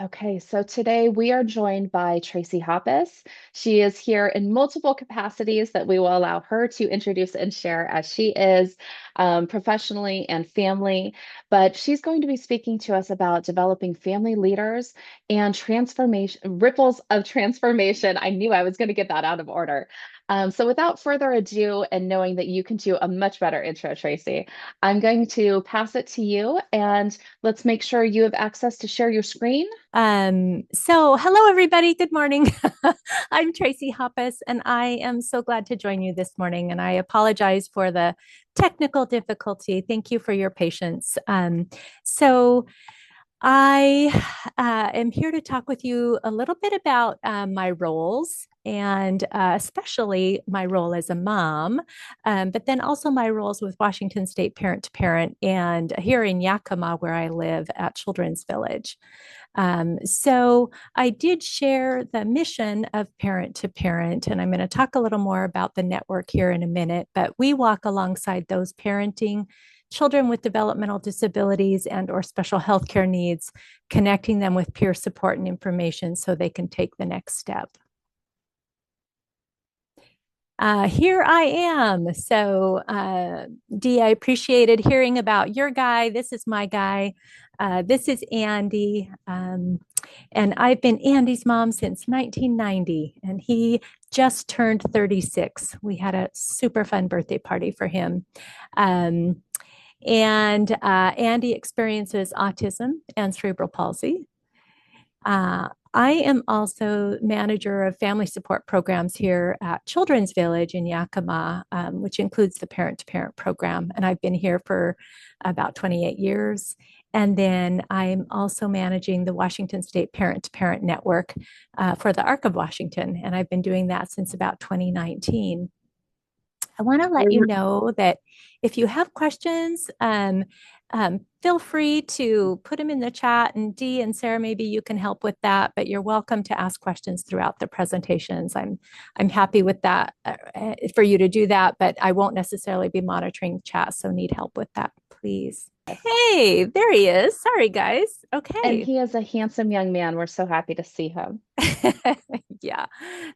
Okay, so today we are joined by Tracie Hoppis. She is here in multiple capacities that we will allow her to introduce and share as she is professionally and family. But she's going to be speaking to us about developing family leaders and transformation, ripples of transformation. I knew I was going to get that out of order. So without further ado, and knowing that you can do a much better intro, Tracie, I'm going to pass it to you and let's make sure you have access to share your screen. So hello everybody. Good morning. I'm Tracie Hoppis, and I am so glad to join you this morning. And I apologize for the technical difficulty. Thank you for your patience. So I am here to talk with you a little bit about my roles and especially my role as a mom, but then also my roles with Washington State Parent to Parent and here in Yakima, where I live at Children's Village. So I did share the mission of Parent to Parent, and I'm going to talk a little more about the network here in a minute, but we walk alongside those parenting children with developmental disabilities and or special healthcare needs, connecting them with peer support and information so they can take the next step. Here I am. So, Dee, I appreciated hearing about your guy. This is my guy. This is Andy. And I've been Andy's mom since 1990, and he just turned 36. We had a super fun birthday party for him. Um, and Andy experiences autism and cerebral palsy. I am also manager of family support programs here at Children's Village in Yakima, which includes the parent to parent program. And I've been here for about 28 years. And then I'm also managing the Washington State Parent to Parent Network for the Arc of Washington. And I've been doing that since about 2019. I want to let you know that if you have questions, feel free to put them in the chat. And Dee and Sarah, maybe you can help with that. But you're welcome to ask questions throughout the presentations. I'm happy with that for you to do that, but I won't necessarily be monitoring chat, so need help with that, please. Hey, there he is. Sorry, guys. And Okay. he is a handsome young man. We're so happy to see him. Yeah,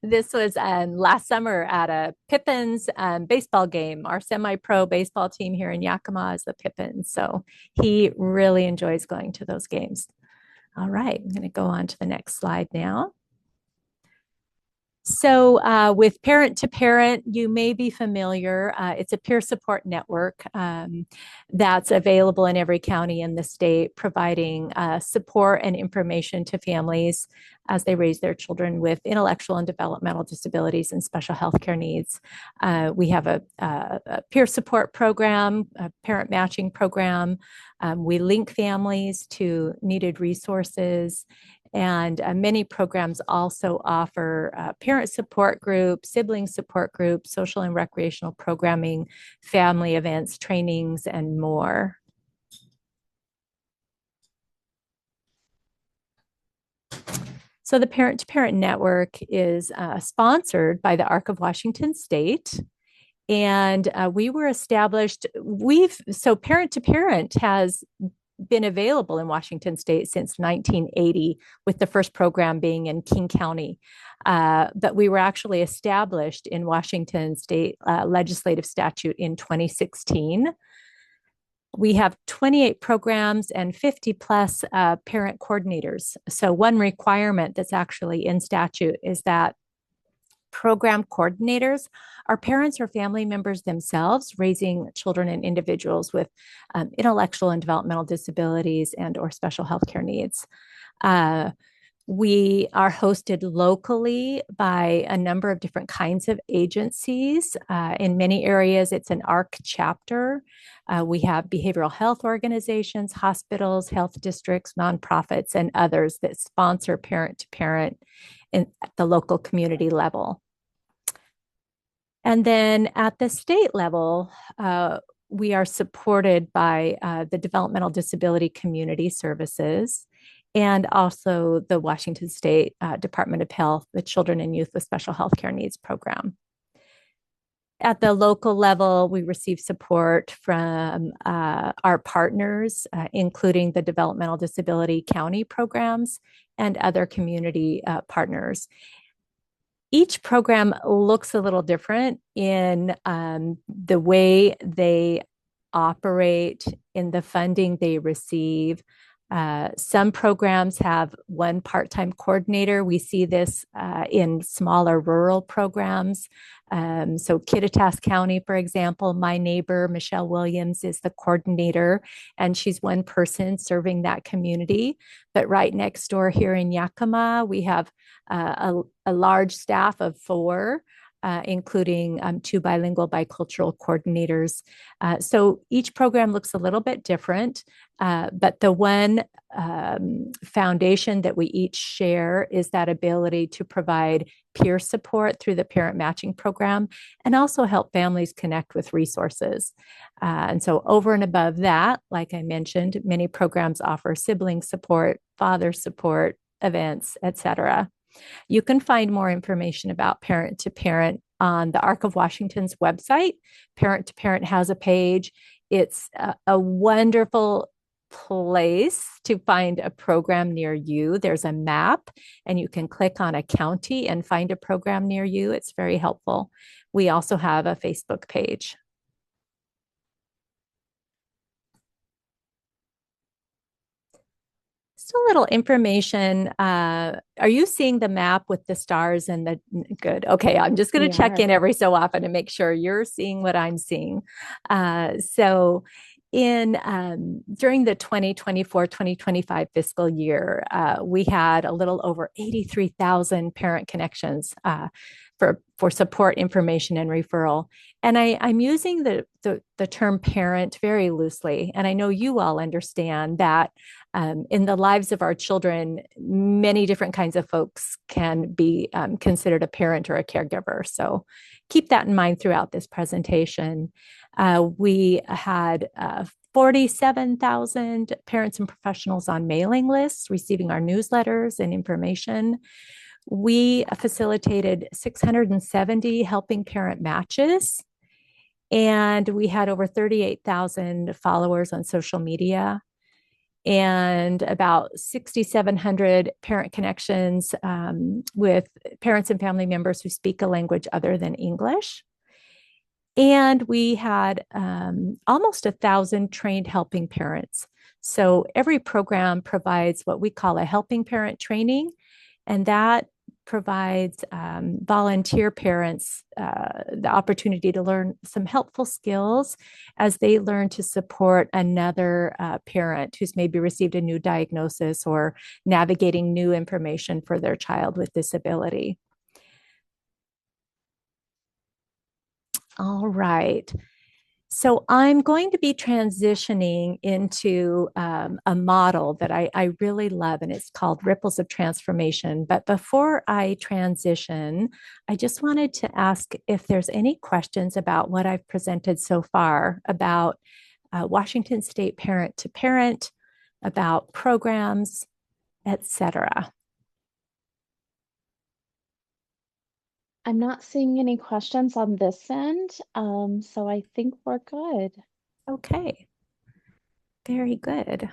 this was last summer at a Pippins baseball game. Our semi-pro baseball team here in Yakima is the Pippins, so he really enjoys going to those games. All right, I'm going to go on to the next slide now. So, with Parent to Parent, you may be familiar. It's a peer support network that's available in every county in the state, providing support and information to families as they raise their children with intellectual and developmental disabilities and special healthcare needs. We have a peer support program, a parent matching program. We link families to needed resources. And many programs also offer parent support groups, sibling support groups, social and recreational programming, family events, trainings, and more. So the Parent to Parent Network is sponsored by the Arc of Washington State. And we were established, so Parent to Parent has been available in Washington State since 1980, with the first program being in King County. But we were actually established in Washington State legislative statute in 2016. We have 28 programs and 50 plus parent coordinators. So, one requirement that's actually in statute is that program coordinators are parents or family members themselves raising children and individuals with intellectual and developmental disabilities and or special healthcare needs. We are hosted locally by a number of different kinds of agencies. In many areas, it's an ARC chapter. We have behavioral health organizations, hospitals, health districts, nonprofits, and others that sponsor parent to parent at the local community level. And then at the state level, we are supported by the Developmental Disability Community Services and also the Washington State Department of Health, the Children and Youth with Special Healthcare Needs program. At the local level, we receive support from our partners, including the Developmental Disability County programs and other community partners. Each program looks a little different in the way they operate, in the funding they receive. Some programs have one part-time coordinator. We see this in smaller rural programs. So Kittitas County, for example, my neighbor, Michelle Williams, is the coordinator, and she's one person serving that community. But right next door here in Yakima, we have a large staff of four, including two bilingual bicultural coordinators. So each program looks a little bit different, but the one foundation that we each share is that ability to provide peer support through the parent matching program and also help families connect with resources. And so over and above that, like I mentioned, many programs offer sibling support, father support, events, etc. You can find more information about Parent to Parent on the Arc of Washington's website. Parent to Parent has a page. It's a wonderful place to find a program near you. There's a map, and you can click on a county and find a program near you. It's very helpful. We also have a Facebook page. Just a little information. Are you seeing the map with the stars and the good? Okay, I'm just going We to check in are. every so often to make sure you're seeing what I'm seeing. So in during the 2024-2025 fiscal year, we had a little over 83,000 parent connections for support information and referral. And I'm using the term parent very loosely. And I know you all understand that in the lives of our children, many different kinds of folks can be considered a parent or a caregiver. So keep that in mind throughout this presentation. We had 47,000 parents and professionals on mailing lists receiving our newsletters and information. We facilitated 670 helping parent matches, and we had over 38,000 followers on social media and about 6,700 parent connections with parents and family members who speak a language other than English. And we had almost 1,000 trained helping parents. So every program provides what we call a helping parent training, and that provides volunteer parents the opportunity to learn some helpful skills as they learn to support another parent who's maybe received a new diagnosis or navigating new information for their child with disability. All right. So I'm going to be transitioning into a model that I really love, and it's called Ripples of Transformation. But before I transition, I just wanted to ask if there's any questions about what I've presented so far about Washington State Parent to Parent, about programs, etc. I'm not seeing any questions on this end, so I think we're good. Okay, very good.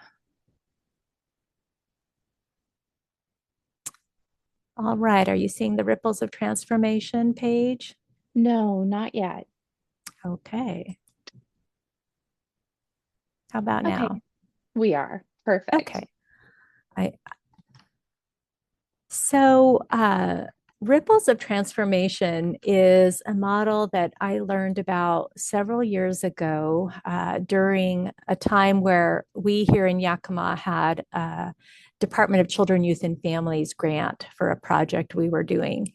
All right, are you seeing the Ripples of Transformation page? No, not yet. Okay. How about now? Okay, we are. Perfect. Okay. I so Ripples of Transformation is a model that I learned about several years ago during a time where we here in Yakima had a Department of Children, Youth, and Families grant for a project we were doing.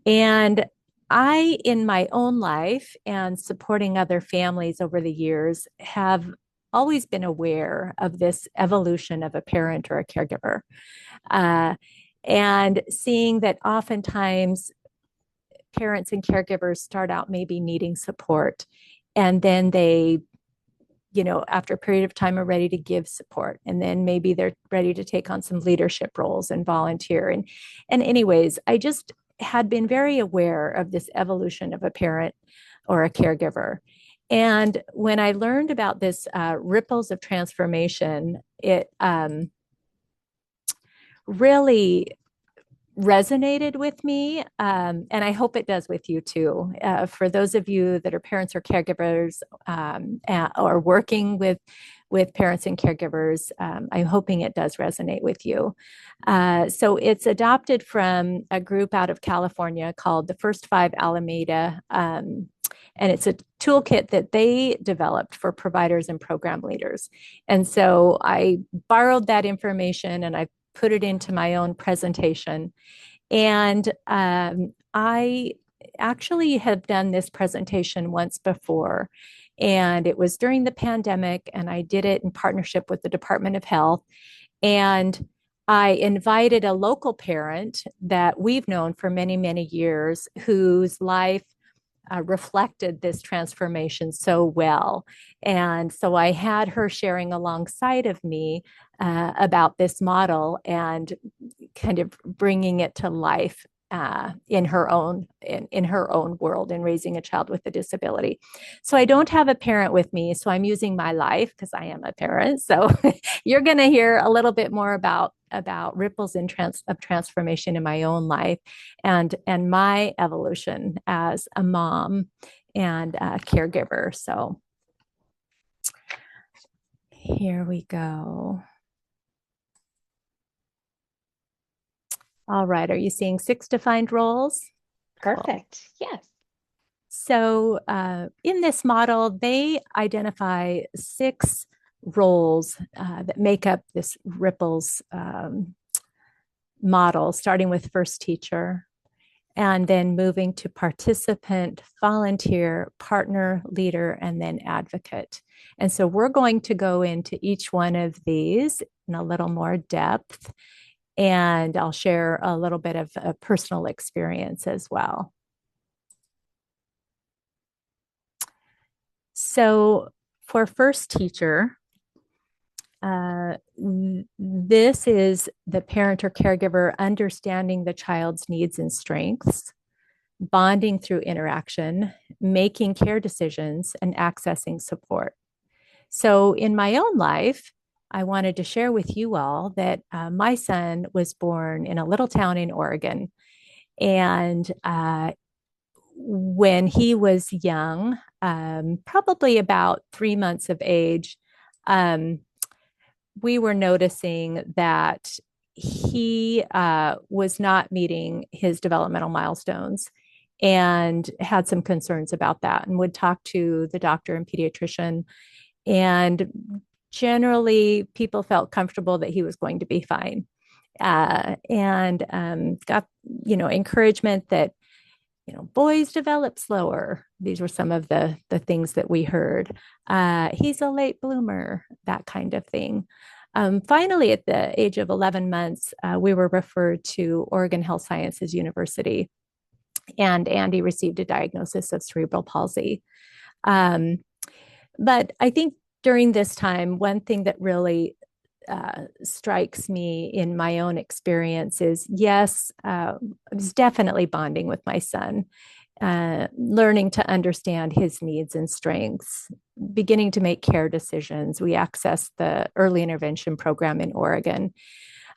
And I, in my own life and supporting other families over the years, have always been aware of this evolution of a parent or a caregiver. Uh, and seeing that oftentimes parents and caregivers start out maybe needing support, and then they, after a period of time are ready to give support, and then maybe they're ready to take on some leadership roles and volunteer. And anyways, I just had been very aware of this evolution of a parent or a caregiver. And when I learned about this ripples of transformation, it really resonated with me. And I hope it does with you too. For those of you that are parents or caregivers or working with parents and caregivers, I'm hoping it does resonate with you. So it's adopted from a group out of California called the First Five Alameda. And it's a toolkit that they developed for providers and program leaders. And so I borrowed that information and I put it into my own presentation. And I actually have done this presentation once before, and it was during the pandemic, and I did it in partnership with the Department of Health. And I invited a local parent that we've known for many, many years whose life reflected this transformation so well. And so I had her sharing alongside of me about this model and kind of bringing it to life in her own world in raising a child with a disability. So I don't have a parent with me, so I'm using my life because I am a parent. So you're going to hear a little bit more about ripples of transformation in my own life and my evolution as a mom and a caregiver. So here we go. All right. Are you seeing 6 defined roles? Cool. Perfect. Yes. So, in this model, they identify 6 roles that make up this ripples model, starting with first teacher, and then moving to participant, volunteer, partner, leader, and then advocate. And so we're going to go into each one of these in a little more depth, and I'll share a little bit of a personal experience as well. So for first teacher, this is the parent or caregiver understanding the child's needs and strengths, bonding through interaction, making care decisions, and accessing support. So, in my own life, I wanted to share with you all that my son was born in a little town in Oregon. And when he was young, probably about 3 months of age, um, we were noticing that he was not meeting his developmental milestones and had some concerns about that and would talk to the doctor and pediatrician. And generally, people felt comfortable that he was going to be fine and got, encouragement that boys develop slower. These were some of the things that we heard. He's a late bloomer, that kind of thing. Finally, at the age of 11 months, we were referred to Oregon Health Sciences University, and Andy received a diagnosis of cerebral palsy. But I think during this time, one thing that really strikes me in my own experience is yes, I was definitely bonding with my son, learning to understand his needs and strengths, beginning to make care decisions. We accessed the early intervention program in Oregon.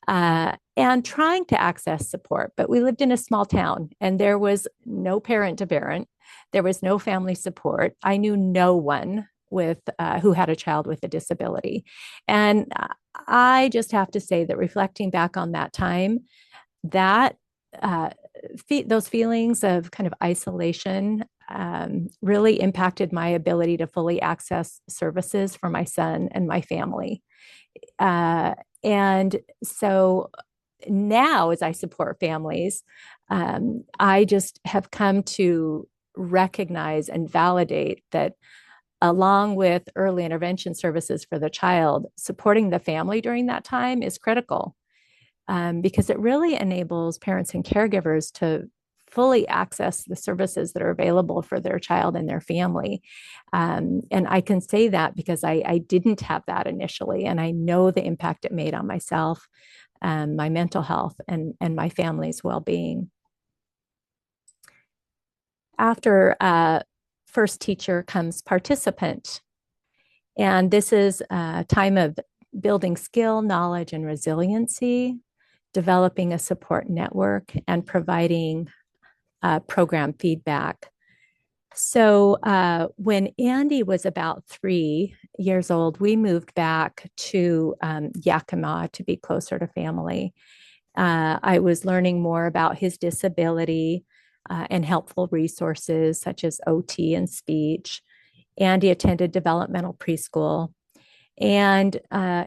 And trying to access support. But we lived in a small town and there was no parent to parent. There was no family support. I knew no one with who had a child with a disability. And I just have to say that reflecting back on that time, that those feelings of kind of isolation really impacted my ability to fully access services for my son and my family. And so now, as I support families, I just have come to recognize and validate that along with early intervention services for the child, supporting the family during that time is critical because it really enables parents and caregivers to fully access the services that are available for their child and their family. And I can say that because I didn't have that initially, and I know the impact it made on myself, my mental health, and my family's well-being. After first teacher comes participant. And this is a time of building skill, knowledge, and resiliency, developing a support network, and providing program feedback. So when Andy was about 3 years old, we moved back to Yakima to be closer to family. I was learning more about his disability and helpful resources such as OT and speech. Andy attended developmental preschool. And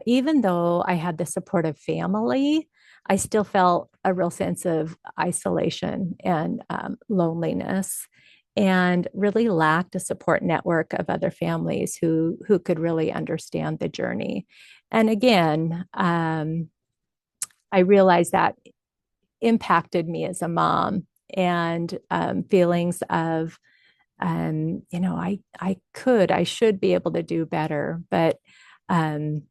even though I had the supportive family, I still felt a real sense of isolation and loneliness, and really lacked a support network of other families who could really understand the journey. And again, I realized that impacted me as a mom, and feelings of I should be able to do better, but um,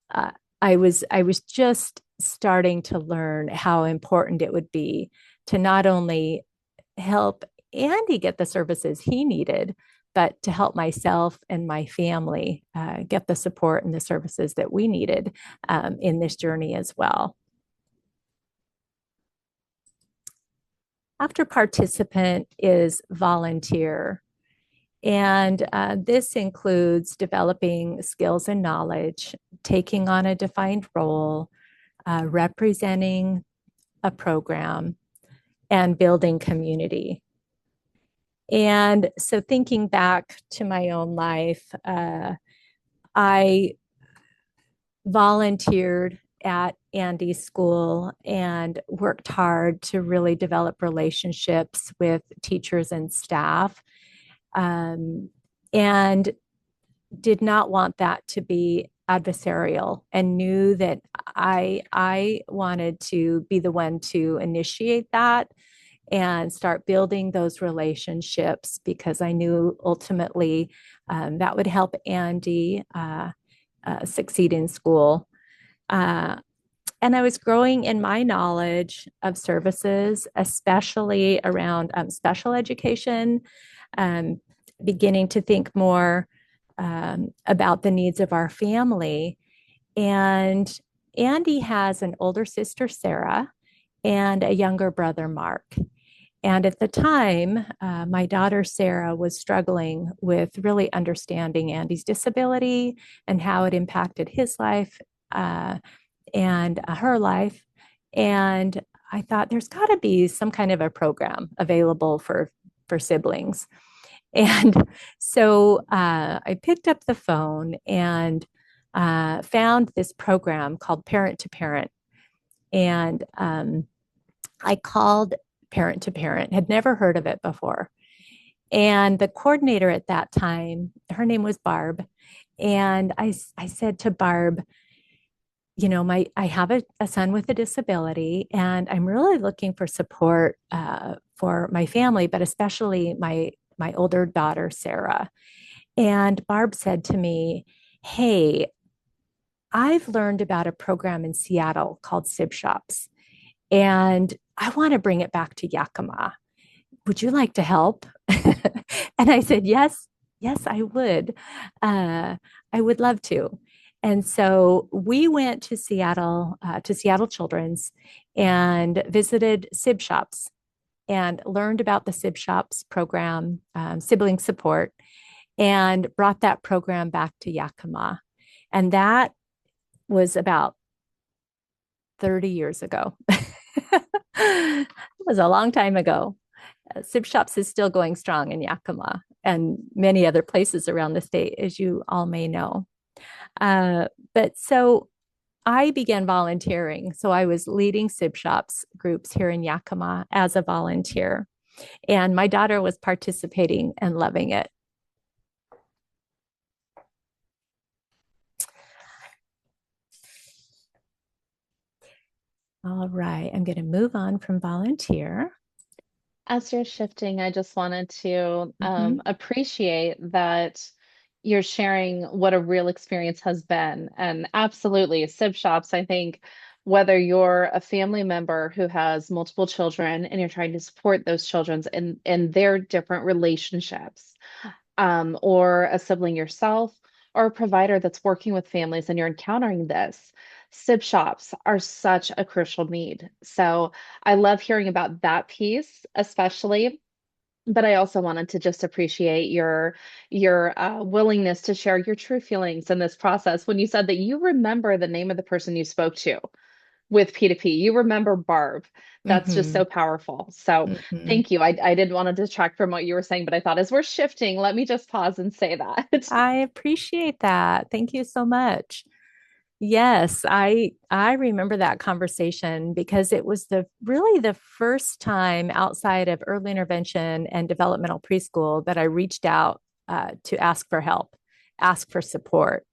uh, I was just starting to learn how important it would be to not only help Andy get the services he needed, but to help myself and my family get the support and the services that we needed in this journey as well. After participant is volunteer. And this includes developing skills and knowledge, taking on a defined role, representing a program, and building community. And so, thinking back to my own life, I volunteered at Andy's school and worked hard to really develop relationships with teachers and staff. And did not want that to be adversarial, and knew that I wanted to be the one to initiate that and start building those relationships, because I knew ultimately that would help Andy succeed in school. Uh, and I was growing in my knowledge of services, especially around special education, um, beginning to think more about the needs of our family. And Andy has an older sister, Sarah, and a younger brother, Mark. And at the time, my daughter, Sarah, was struggling with really understanding Andy's disability and how it impacted his life and her life. And I thought there's got to be some kind of a program available for siblings. And so I picked up the phone and found this program called Parent to Parent. And I called Parent to Parent, had never heard of it before. And the coordinator at that time, her name was Barb. And I said to Barb, I have a son with a disability, and I'm really looking for support for my family, but especially my older daughter, Sarah. And Barb said to me, "Hey, I've learned about a program in Seattle called SIB Shops, and I want to bring it back to Yakima. Would you like to help?" And I said, yes, I would. I would love to. And so we went to Seattle Children's, and visited SIB Shops and learned about the SIB Shops program, sibling support, and brought that program back to Yakima. And that was about 30 years ago. It was a long time ago. SIB Shops is still going strong in Yakima and many other places around the state, as you all may know. But so I began volunteering. So I was leading SIB Shops groups here in Yakima as a volunteer. And my daughter was participating and loving it. All right, I'm going to move on from volunteer. As you're shifting, I just wanted to Mm-hmm. appreciate that you're sharing what a real experience has been. And absolutely, SIB shops, I think whether you're a family member who has multiple children and you're trying to support those children in their different relationships, or a sibling yourself, or a provider that's working with families and you're encountering this, SIB shops are such a crucial need. So I love hearing about that piece, especially. But I also wanted to just appreciate your willingness to share your true feelings in this process. When you said that you remember the name of the person you spoke to with P2P, you remember Barb. That's just Hmm. so powerful. So Hmm. thank you. I didn't want to detract from what you were saying, but I thought as we're shifting, let me just pause and say that. I appreciate that. Thank you so much. Yes, I remember that conversation because it was the really the first time outside of early intervention and developmental preschool that I reached out to ask for help, ask for support.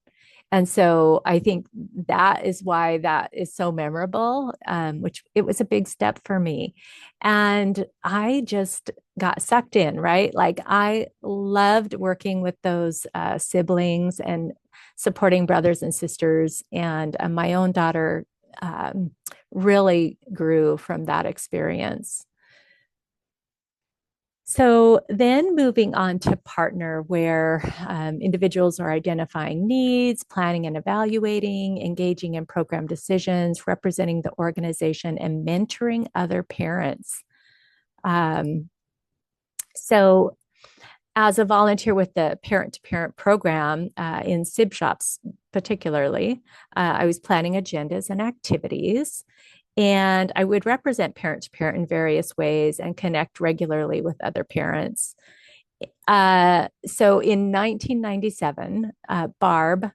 And so I think that is why that is so memorable, which it was a big step for me. And I just got sucked in, right? Like I loved working with those siblings and supporting brothers and sisters. And my own daughter um, really grew from that experience. So then moving on to partner, where individuals are identifying needs, planning and evaluating, engaging in program decisions, representing the organization, and mentoring other parents. Um, so as a volunteer with the parent to parent program in SIB shops, particularly, I was planning agendas and activities. And I would represent parent to parent in various ways and connect regularly with other parents. So in 1997, Barb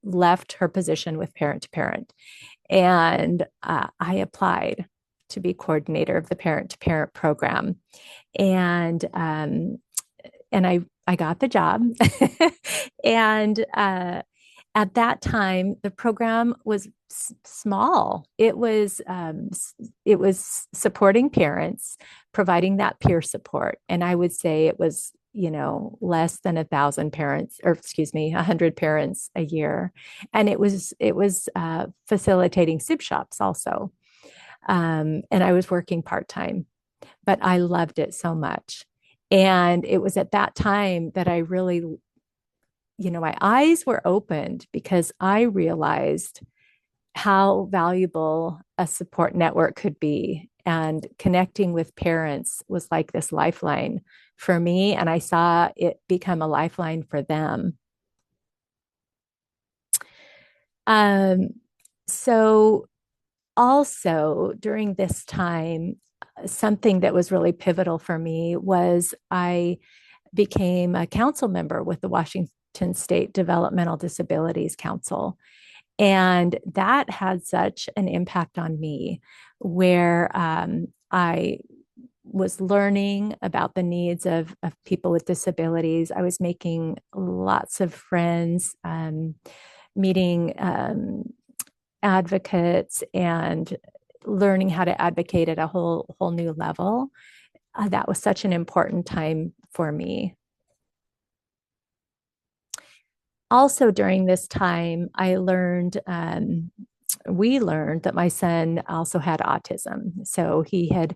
left her position with parent to parent, and I applied to be coordinator of the parent to parent program. And I got the job. And at that time, the program was small. It was supporting parents, providing that peer support, and I would say it was less than 1,000 parents, or excuse me, 100 parents a year, and it was facilitating SIB shops also, and I was working part time, but I loved it so much. And it was at that time that I really, my eyes were opened because I realized how valuable a support network could be. And connecting with parents was like this lifeline for me. And I saw it become a lifeline for them. Um, so, also during this time, something that was really pivotal for me was I became a council member with the Washington State Developmental Disabilities Council. And that had such an impact on me where I was learning about the needs of people with disabilities. I was making lots of friends, meeting advocates, and learning how to advocate at a whole new level. That was such an important time for me. Also, during this time, we learned that my son also had autism. So he had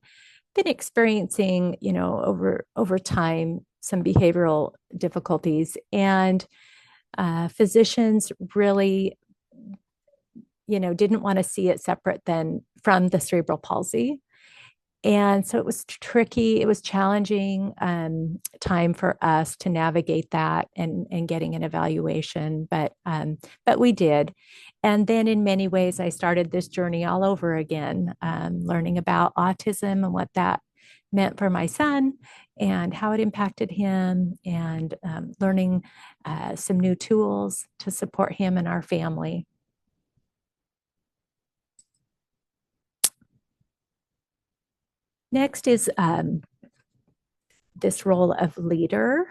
been experiencing, over time, some behavioral difficulties, and physicians really, didn't want to see it separate than from the cerebral palsy. And so it was tricky. It was challenging time for us to navigate that and getting an evaluation, but we did. And then in many ways, I started this journey all over again, learning about autism and what that meant for my son and how it impacted him, and learning some new tools to support him and our family. Next is this role of leader,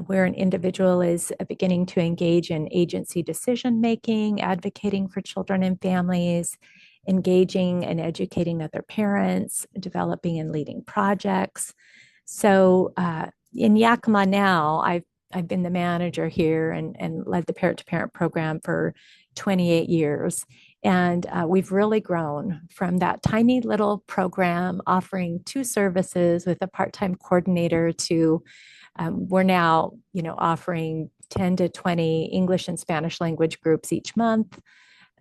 where an individual is beginning to engage in agency decision making, advocating for children and families, engaging and educating other parents, developing and leading projects. So in Yakima now, I've I've been the manager here and led the parent-to-parent program for 28 years. And we've really grown from that tiny little program offering two services with a part-time coordinator to we're now, offering 10 to 20 English and Spanish language groups each month.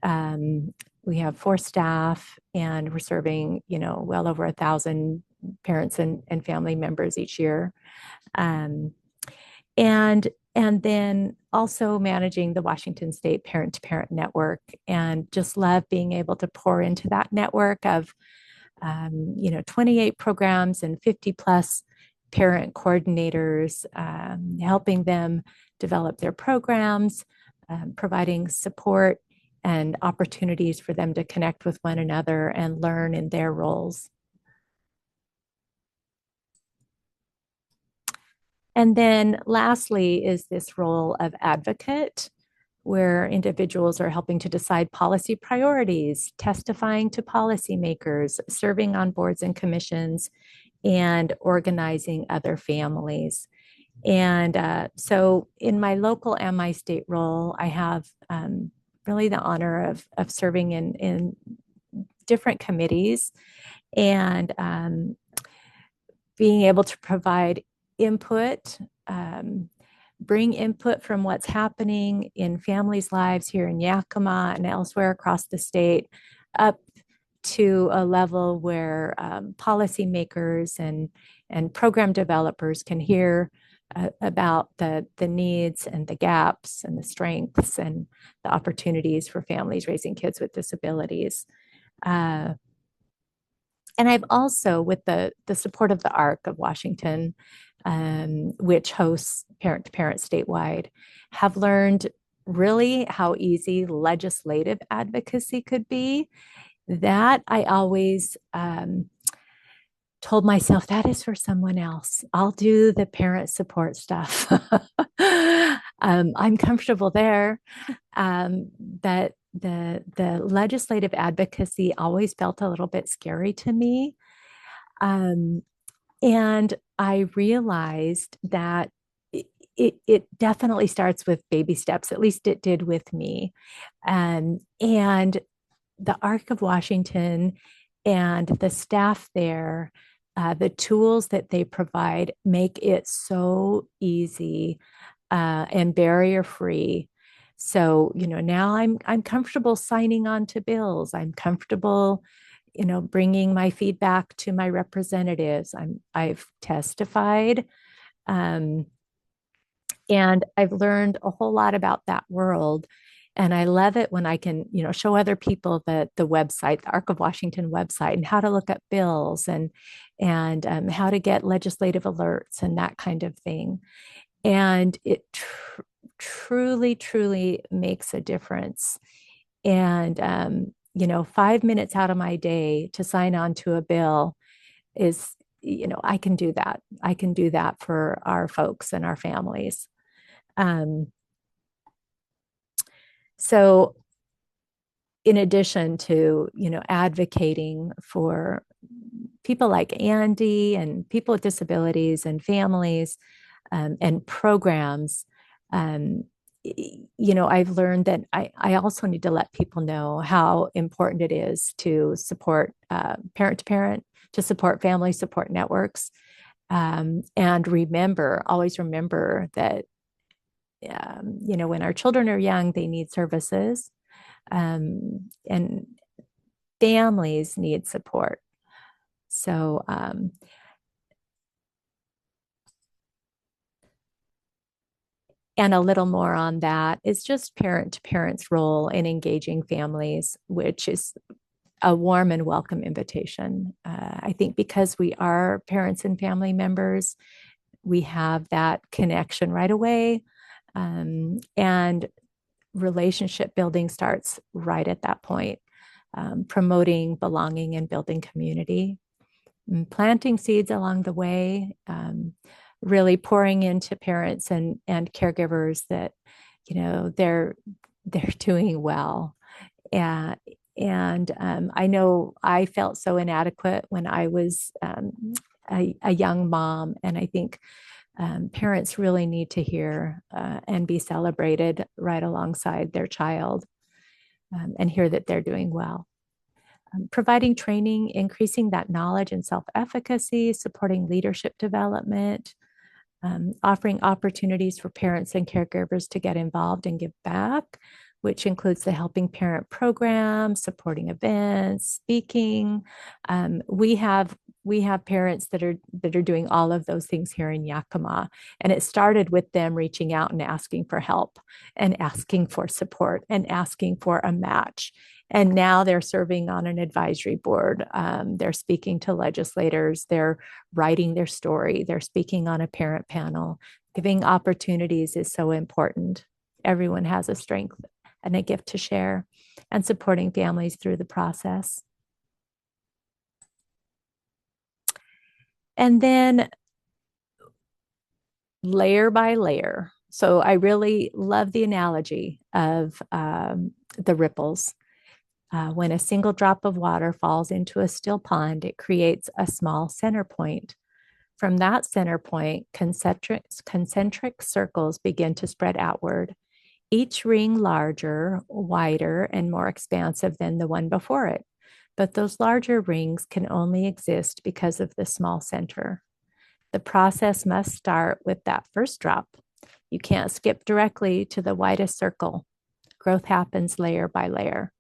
Um, we have 4 staff, and we're serving, well over 1,000 parents and family members each year. Um, and and then also managing the Washington State Parent to Parent Network, and just love being able to pour into that network of 28 programs and 50 plus parent coordinators, helping them develop their programs, providing support and opportunities for them to connect with one another and learn in their roles. And then lastly is this role of advocate, where individuals are helping to decide policy priorities, testifying to policymakers, serving on boards and commissions, and organizing other families. And so, in my local and my state role, I have really the honor of serving in different committees and being able to provide input, bring input from what's happening in families' lives here in Yakima and elsewhere across the state, up to a level where policymakers and program developers can hear about the needs and the gaps and the strengths and the opportunities for families raising kids with disabilities. Uh, and I've also, with the support of the ARC of Washington, which hosts parent to parent statewide, have learned really how easy legislative advocacy could be. That I always told myself that is for someone else. I'll do the parent support stuff. I'm comfortable there. But the legislative advocacy always felt a little bit scary to me. Um, and I realized that it definitely starts with baby steps. At least it did with me. And the Arc of Washington and the staff there, the tools that they provide make it so easy and barrier free. So, now I'm comfortable signing on to bills. I'm comfortable, bringing my feedback to my representatives. I've testified, um, and I've learned a whole lot about that world. And I love it when I can, show other people the website, the Arc of Washington website, and how to look up bills and how to get legislative alerts and that kind of thing. And it truly, truly makes a difference. And 5 minutes out of my day to sign on to a bill is, I can do that. I can do that for our folks and our families. Um, so in addition to, advocating for people like Andy and people with disabilities and families and programs, I've learned that I also need to let people know how important it is to support parent to parent, to support family support networks. And always remember that, when our children are young, they need services, and families need support. So, and a little more on that is just parent to parent's role in engaging families, which is a warm and welcome invitation. I think because we are parents and family members, we have that connection right away. And relationship building starts right at that point, promoting belonging and building community, and planting seeds along the way, really pouring into parents and caregivers that, they're doing well. And I know I felt so inadequate when I was a young mom. And I think Parents really need to hear and be celebrated right alongside their child, and hear that they're doing well. Providing training, increasing that knowledge and self efficacy, supporting leadership development, offering opportunities for parents and caregivers to get involved and give back, which includes the Helping Parent program, supporting events, speaking. We have parents that are doing all of those things here in Yakima, and it started with them reaching out and asking for help, and asking for support, and asking for a match. And now they're serving on an advisory board. They're speaking to legislators. They're writing their story. They're speaking on a parent panel. Giving opportunities is so important. Everyone has a strength and a gift to share, and supporting families through the process. And then layer by layer. So I really love the analogy of the ripples. When a single drop of water falls into a still pond, it creates a small center point. From that center point, concentric circles begin to spread outward, each ring larger, wider, and more expansive than the one before it. But those larger rings can only exist because of the small center. The process must start with that first drop. You can't skip directly to the widest circle. Growth happens layer by layer.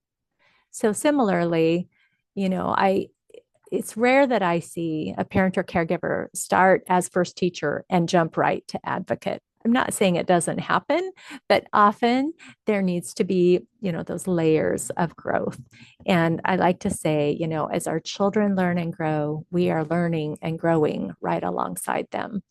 So similarly, you know, it's rare that I see a parent or caregiver start as first teacher and jump right to advocate. I'm not saying it doesn't happen, but often there needs to be, those layers of growth. And I like to say, as our children learn and grow, we are learning and growing right alongside them.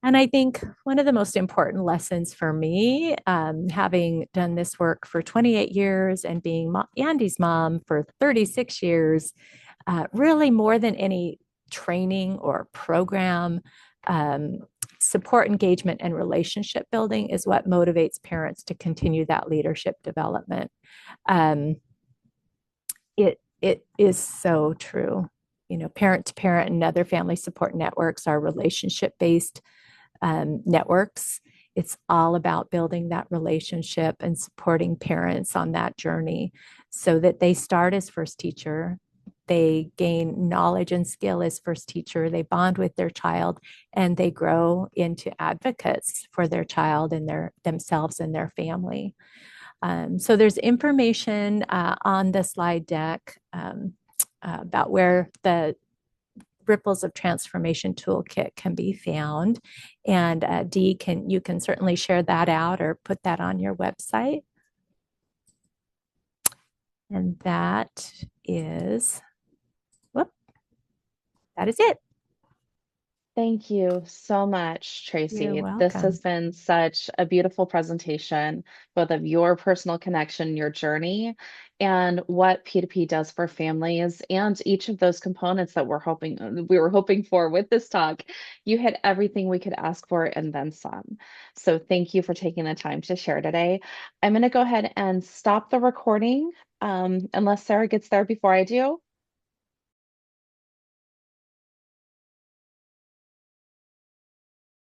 And I think one of the most important lessons for me, having done this work for 28 years and being Andy's mom for 36 years, really more than any training or program, support engagement and relationship building is what motivates parents to continue that leadership development. It is so true. Parent to parent and other family support networks are relationship based networks. It's all about building that relationship and supporting parents on that journey so that they start as first teacher. They gain knowledge and skill as first teacher. They bond with their child and they grow into advocates for their child and themselves and their family. So there's information on the slide deck about where the Ripples of Transformation Toolkit can be found. And Dee, you can certainly share that out or put that on your website. And that is it. Thank you so much, You're Tracie. This has welcome. been such a beautiful presentation, both of your personal connection, your journey, and what P2P does for families, and each of those components that we were hoping for with this talk. You hit everything we could ask for and then some. So thank you for taking the time to share today. I'm going to go ahead and stop the recording, unless Sarah gets there before I do.